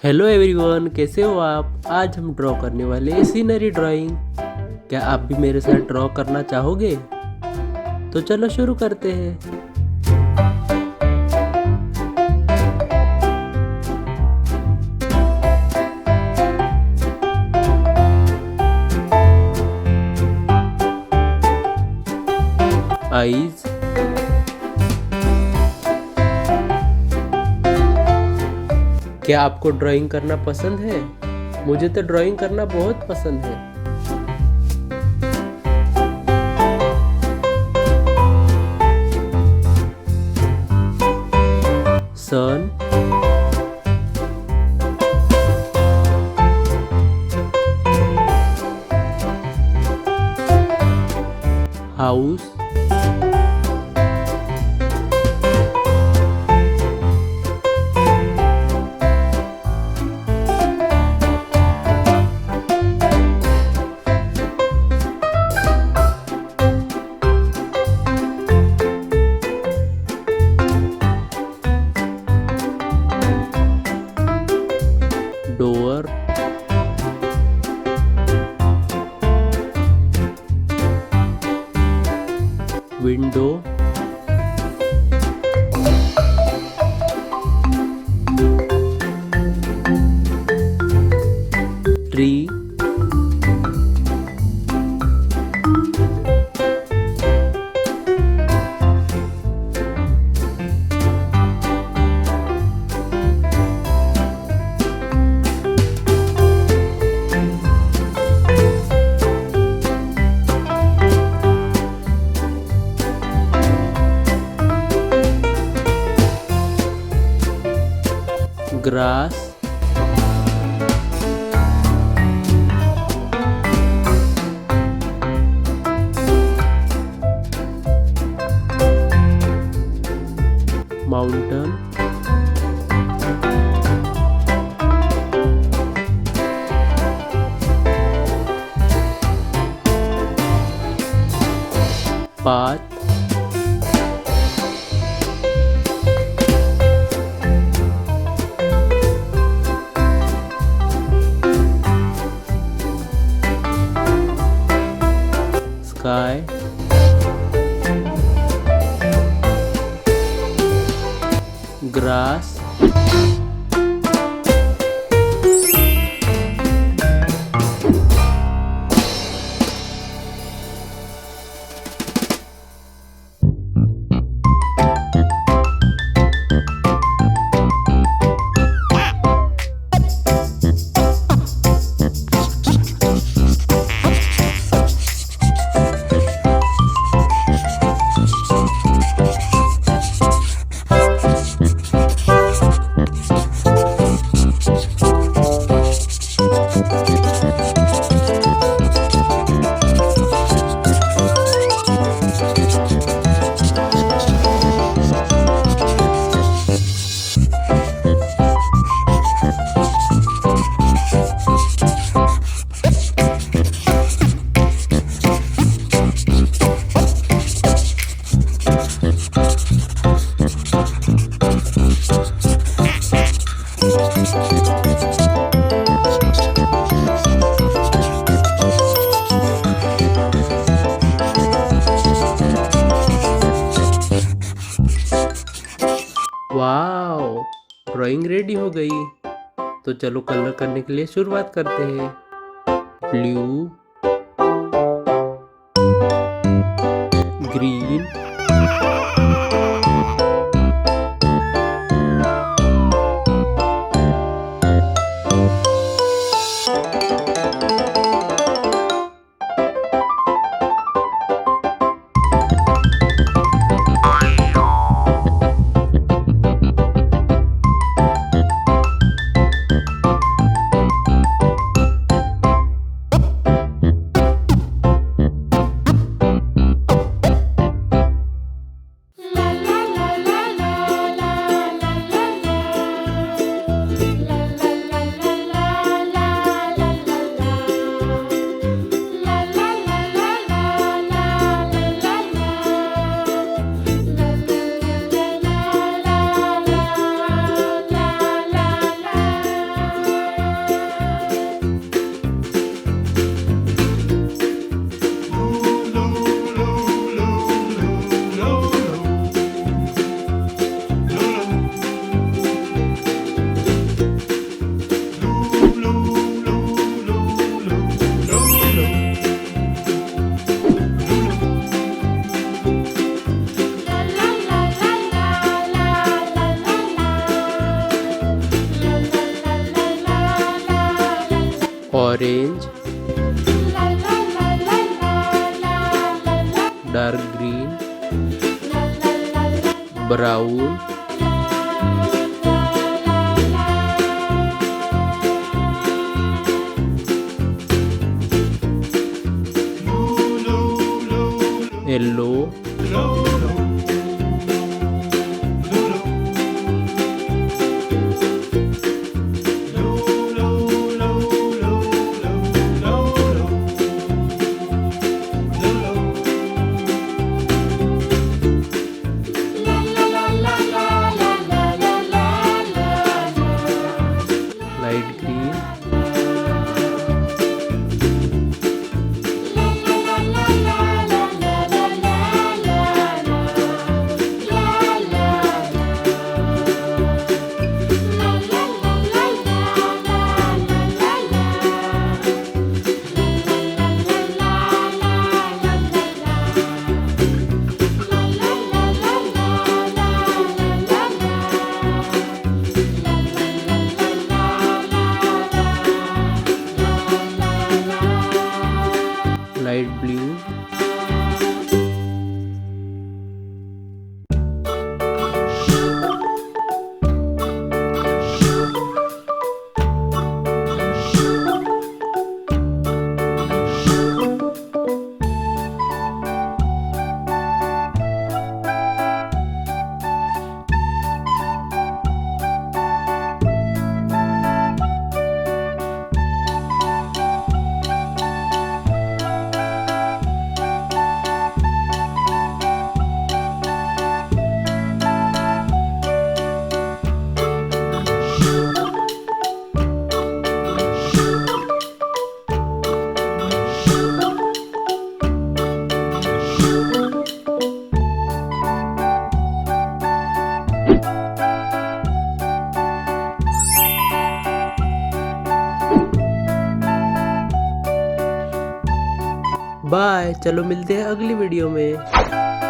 Hello everyone, कैसे हो आप। आज हम ड्रॉ करने वाले हैं सीनरी ड्राइंग। क्या आप भी मेरे साथ ड्रॉ करना चाहोगे? तो चलो शुरू करते हैं। आईज, क्या आपको ड्राइंग करना पसंद है? मुझे तो ड्राइंग करना बहुत पसंद है। Sun, house, door, window, tree, grass, mountain, path, sky, grass, wow, drawing ready हो गई। तो चलो कलर करने के लिए शुरुआत करते हैं। Blue, green, orange, dark green, brown, yellow, light green, light blue, bye. चलो मिलते हैं अगली वीडियो में।